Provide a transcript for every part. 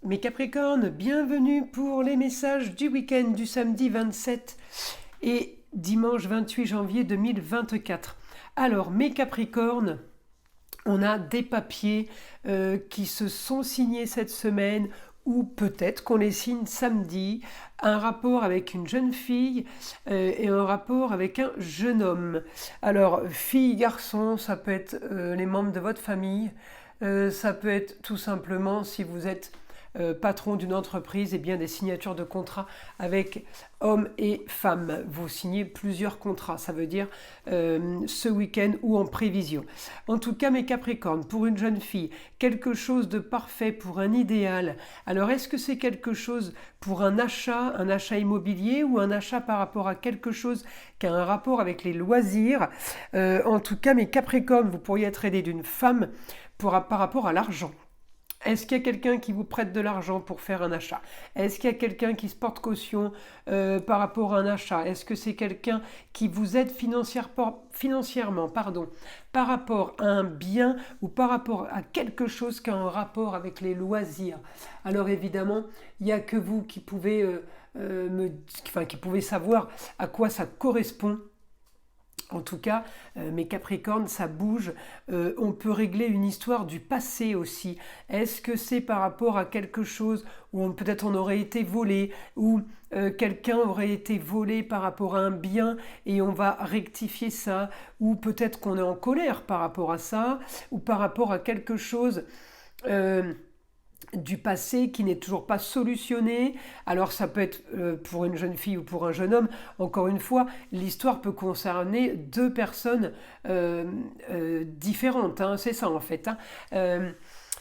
Mes Capricornes, bienvenue pour les messages du week-end du samedi 27 et dimanche 28 janvier 2024. Alors, mes Capricornes, on a des papiers qui se sont signés cette semaine ou peut-être qu'on les signe samedi, un rapport avec une jeune fille et un rapport avec un jeune homme. Alors, fille, garçon, ça peut être les membres de votre famille, ça peut être tout simplement si vous êtes patron d'une entreprise, et bien des signatures de contrats avec hommes et femmes. Vous signez plusieurs contrats, ça veut dire ce week-end ou en prévision. En tout cas, mes Capricornes, pour une jeune fille, quelque chose de parfait pour un idéal. Alors, est-ce que c'est quelque chose pour un achat immobilier ou un achat par rapport à quelque chose qui a un rapport avec les loisirs? En tout cas, mes Capricornes, vous pourriez être aidé d'une femme par rapport à l'argent. Est-ce qu'il y a quelqu'un qui vous prête de l'argent pour faire un achat? Est-ce qu'il y a quelqu'un qui se porte caution par rapport à un achat? Est-ce que c'est quelqu'un qui vous aide financièrement par rapport à un bien ou par rapport à quelque chose qui a un rapport avec les loisirs? Alors évidemment, il n'y a que vous qui pouvez, qui pouvez savoir à quoi ça correspond. En tout cas, mes Capricornes, ça bouge. On peut régler une histoire du passé aussi. Est-ce que c'est par rapport à quelque chose où peut-être on aurait été volé, ou quelqu'un aurait été volé par rapport à un bien et on va rectifier ça, ou peut-être qu'on est en colère par rapport à ça, ou par rapport à quelque chose du passé qui n'est toujours pas solutionné. Alors ça peut être pour une jeune fille ou pour un jeune homme. Encore une fois, l'histoire peut concerner deux personnes différentes, hein, c'est ça en fait.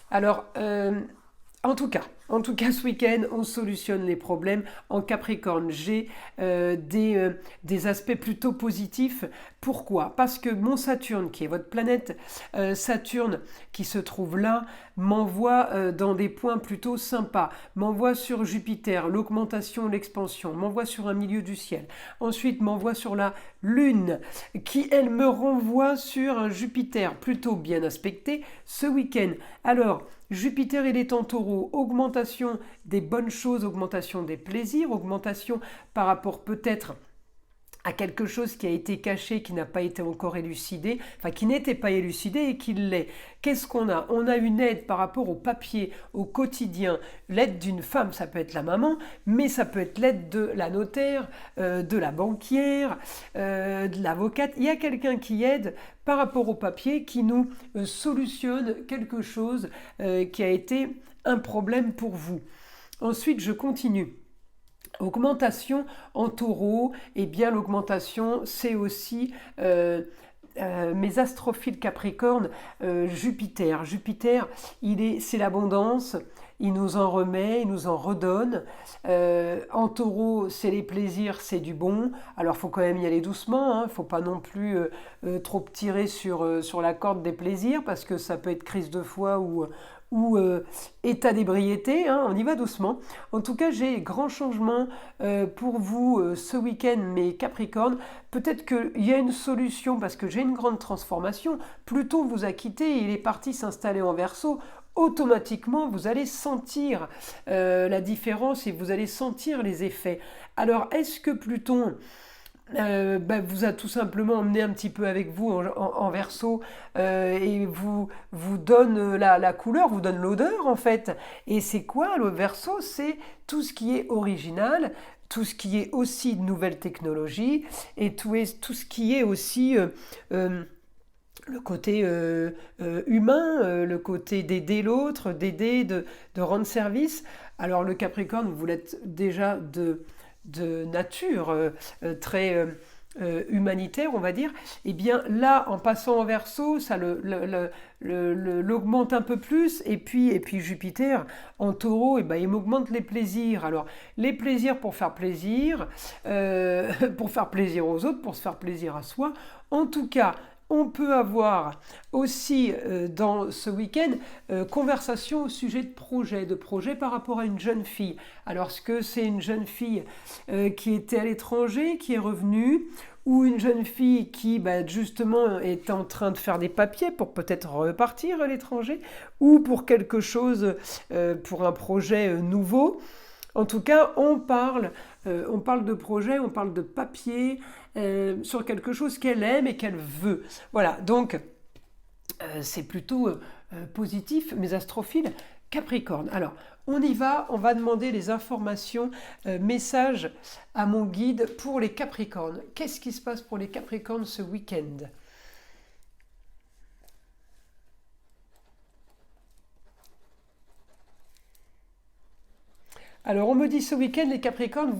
Alors, en tout cas, ce week-end, on solutionne les problèmes. En Capricorne, j'ai des aspects plutôt positifs. Pourquoi? Parce que mon Saturne, qui est votre planète, Saturne, qui se trouve là, m'envoie dans des points plutôt sympas, m'envoie sur Jupiter, l'augmentation, l'expansion, m'envoie sur un milieu du ciel. Ensuite, m'envoie sur la Lune, qui, elle, me renvoie sur un Jupiter plutôt bien aspecté ce week-end. Alors, Jupiter, il est en Taureau, augmentation des bonnes choses, augmentation des plaisirs, augmentation par rapport peut-être à quelque chose qui a été caché, qui n'a pas été encore élucidé, enfin qui n'était pas élucidé et qui l'est. Qu'est-ce qu'on a? On a une aide par rapport au papier, au quotidien. L'aide d'une femme, ça peut être la maman, mais ça peut être l'aide de la notaire, de la banquière, de l'avocate. Il y a quelqu'un qui aide par rapport au papier, qui nous solutionne quelque chose qui a été un problème pour vous. Ensuite, je continue. Augmentation en Taureau, et bien l'augmentation, c'est aussi mes astrophiles Capricorne, Jupiter. Jupiter, c'est l'abondance, il nous en remet, il nous en redonne. En Taureau, c'est les plaisirs, c'est du bon. Alors, il faut quand même y aller doucement, il ne faut pas non plus trop tirer sur la corde des plaisirs, parce que ça peut être crise de foi ou état d'ébriété, on y va doucement. En tout cas, j'ai grand changement pour vous ce week-end, mes Capricornes. Peut-être qu'il y a une solution, parce que j'ai une grande transformation. Pluton vous a quitté, il est parti s'installer en Verseau. Automatiquement, vous allez sentir la différence et vous allez sentir les effets. Alors, est-ce que Pluton vous a tout simplement emmené un petit peu avec vous en Verseau et vous donne la couleur, vous donne l'odeur en fait. Et c'est quoi le Verseau? C'est tout ce qui est original, tout ce qui est aussi de nouvelles technologies et tout ce qui est aussi le côté humain, le côté d'aider l'autre, de rendre service. Alors le Capricorne, vous l'êtes déjà de nature très humanitaire, on va dire. Et bien là, en passant en Verseau, ça l'augmente un peu plus. Et puis Jupiter en Taureau, il m'augmente les plaisirs. Alors les plaisirs pour faire plaisir aux autres, pour se faire plaisir à soi. En tout cas, On peut avoir aussi dans ce week-end conversation au sujet de projet par rapport à une jeune fille. Alors, est-ce que c'est une jeune fille qui était à l'étranger, qui est revenue, ou une jeune fille qui justement est en train de faire des papiers pour peut-être repartir à l'étranger, ou pour quelque chose, pour un projet nouveau. En tout cas, on parle de projet, on parle de papier, sur quelque chose qu'elle aime et qu'elle veut. Voilà, donc c'est plutôt positif, mes astrophiles Capricorne. Alors, on y va, on va demander les informations, messages à mon guide pour les Capricornes. Qu'est-ce qui se passe pour les Capricornes ce week-end ? Alors, on me dit ce week-end, les Capricornes,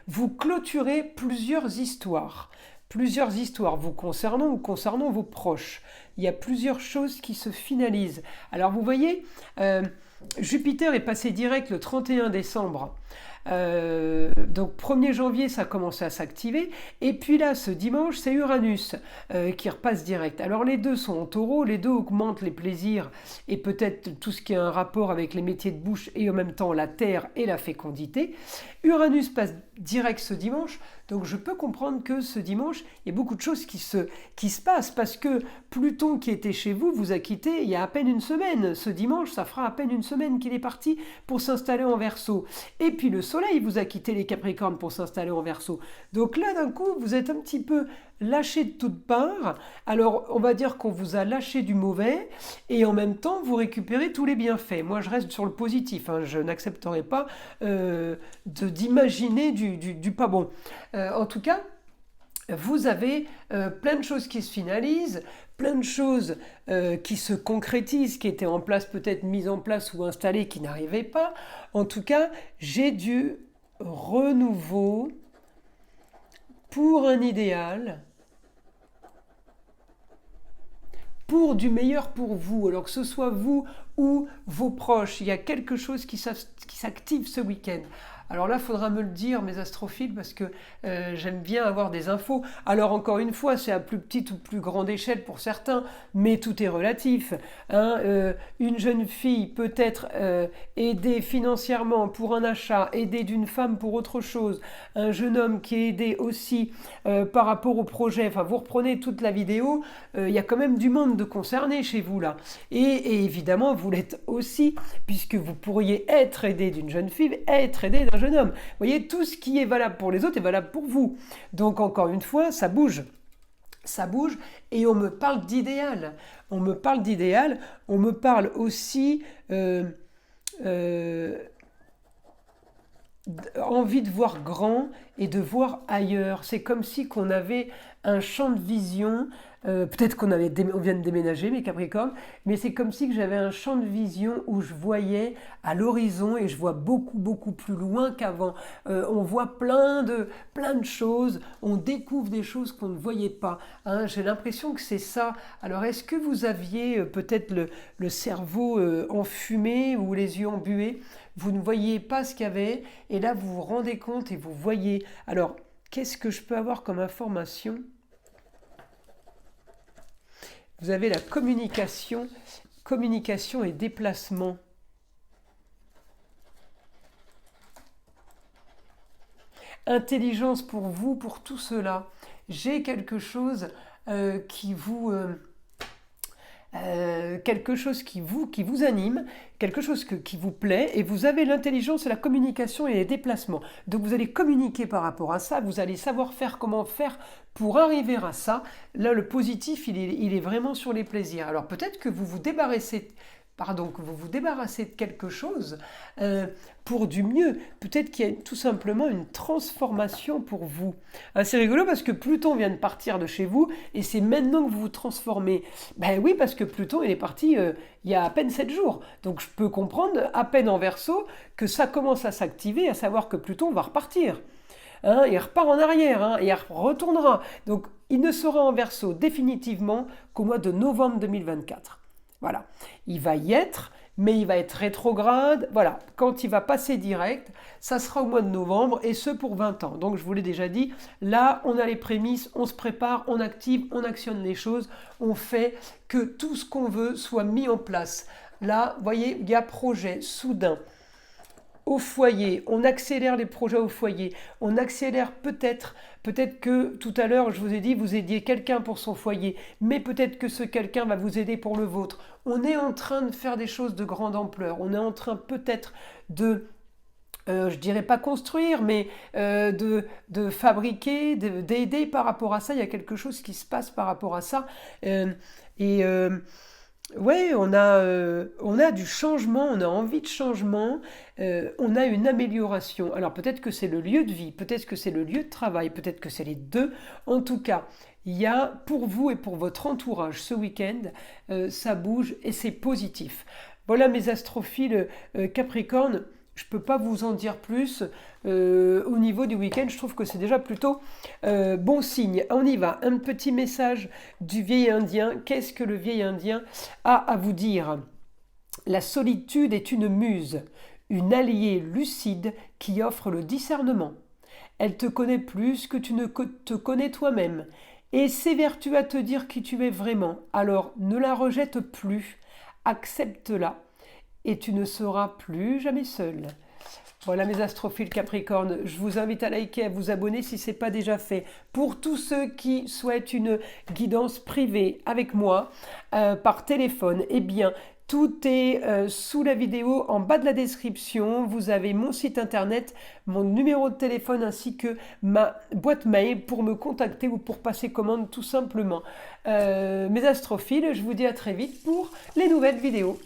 vous clôturez plusieurs histoires. Plusieurs histoires vous concernant ou concernant vos proches. Il y a plusieurs choses qui se finalisent. Alors, vous voyez, Jupiter est passé direct le 31 décembre. Donc 1er janvier, ça a commencé à s'activer. Et puis là, ce dimanche, c'est Uranus qui repasse direct. Alors les deux sont en taureau, les deux augmentent les plaisirs et peut-être tout ce qui a un rapport avec les métiers de bouche et en même temps la terre et la fécondité. Uranus passe direct ce dimanche. Donc je peux comprendre que ce dimanche, il y a beaucoup de choses qui se passent parce que Pluton qui était chez vous, vous a quitté il y a à peine une semaine. Ce dimanche, ça fera à peine une semaine qu'il est parti pour s'installer en Verseau. Et puis le Soleil vous a quitté les Capricornes pour s'installer en Verseau. Donc là, d'un coup, vous êtes un petit peu lâché de toutes parts. Alors, on va dire qu'on vous a lâché du mauvais et en même temps, vous récupérez tous les bienfaits. Moi, je reste sur le positif. Je n'accepterai pas d'imaginer du pas bon. En tout cas, vous avez plein de choses qui se finalisent, plein de choses qui se concrétisent, qui étaient en place, peut-être mises en place ou installées, qui n'arrivaient pas. En tout cas, j'ai du renouveau pour un idéal, pour du meilleur pour vous. Alors que ce soit vous ou vos proches, il y a quelque chose qui s'active ce week-end. Alors là, il faudra me le dire, mes astrophiles, parce que j'aime bien avoir des infos. Alors encore une fois, c'est à plus petite ou plus grande échelle pour certains, mais tout est relatif. Une jeune fille peut être aidée financièrement pour un achat, aidée d'une femme pour autre chose. Un jeune homme qui est aidé aussi par rapport au projet. Enfin, vous reprenez toute la vidéo, il y a quand même du monde de concerné chez vous là. Et évidemment, vous l'êtes aussi, puisque vous pourriez être aidé d'une jeune fille, être aidé d'un jeune homme. Vous voyez, tout ce qui est valable pour les autres est valable pour vous. Donc encore une fois, ça bouge. Ça bouge et on me parle d'idéal. On me parle d'idéal. On me parle aussi envie de voir grand et de voir ailleurs. C'est comme si qu'on avait un champ de vision. Peut-être on vient de déménager, mes Capricornes, mais c'est comme si que j'avais un champ de vision où je voyais à l'horizon et je vois beaucoup, beaucoup plus loin qu'avant. On voit plein de choses, on découvre des choses qu'on ne voyait pas. J'ai l'impression que c'est ça. Alors, est-ce que vous aviez peut-être le cerveau enfumé ou les yeux embués ? Vous ne voyiez pas ce qu'il y avait et là, vous vous rendez compte et vous voyez. Alors, qu'est-ce que je peux avoir comme information ? Vous avez la communication et déplacement. Intelligence pour vous, pour tout cela. J'ai quelque chose qui vous anime, quelque chose qui vous plaît, et vous avez l'intelligence, la communication et les déplacements. Donc vous allez communiquer par rapport à ça, vous allez savoir comment faire pour arriver à ça. Là, le positif, il est vraiment sur les plaisirs. Alors peut-être que vous vous débarrassez de quelque chose pour du mieux. Peut-être qu'il y a tout simplement une transformation pour vous. C'est rigolo parce que Pluton vient de partir de chez vous et c'est maintenant que vous vous transformez. Ben oui, parce que Pluton, il est parti il y a à peine 7 jours. Donc je peux comprendre, à peine en Verseau, que ça commence à s'activer, à savoir que Pluton va repartir. Il repart en arrière, et il retournera. Donc il ne sera en Verseau définitivement qu'au mois de novembre 2024. Voilà, il va y être, mais il va être rétrograde. Voilà, quand il va passer direct, ça sera au mois de novembre, et ce pour 20 ans. Donc je vous l'ai déjà dit, là on a les prémices, on se prépare, on active, on actionne les choses, on fait que tout ce qu'on veut soit mis en place. Là, vous voyez, il y a projet soudain au foyer, on accélère les projets au foyer, on accélère peut-être que tout à l'heure, je vous ai dit, vous aidiez quelqu'un pour son foyer, mais peut-être que ce quelqu'un va vous aider pour le vôtre. On est en train de faire des choses de grande ampleur, on est en train peut-être de je dirais pas construire, mais de fabriquer, d'aider par rapport à ça. Il y a quelque chose qui se passe par rapport à ça. Et ouais, on a du changement, on a envie de changement, on a une amélioration. Alors peut-être que c'est le lieu de vie, peut-être que c'est le lieu de travail, peut-être que c'est les deux. En tout cas, il y a pour vous et pour votre entourage ce week-end, ça bouge et c'est positif. Voilà mes astrophiles Capricorne. Je ne peux pas vous en dire plus. Au niveau du week-end, je trouve que c'est déjà plutôt bon signe. On y va. Un petit message du vieil Indien. Qu'est-ce que le vieil Indien a à vous dire? La solitude est une muse, une alliée lucide qui offre le discernement. Elle te connaît plus que tu ne te connais toi-même et s'évertue à te dire qui tu es vraiment. Alors ne la rejette plus, accepte-la et tu ne seras plus jamais seul. Voilà mes astrophiles Capricorne, je vous invite à liker, à vous abonner si ce n'est pas déjà fait. Pour tous ceux qui souhaitent une guidance privée avec moi par téléphone, eh bien tout est sous la vidéo, en bas de la description. Vous avez mon site internet, mon numéro de téléphone ainsi que ma boîte mail pour me contacter ou pour passer commande tout simplement. Mes astrophiles, je vous dis à très vite pour les nouvelles vidéos.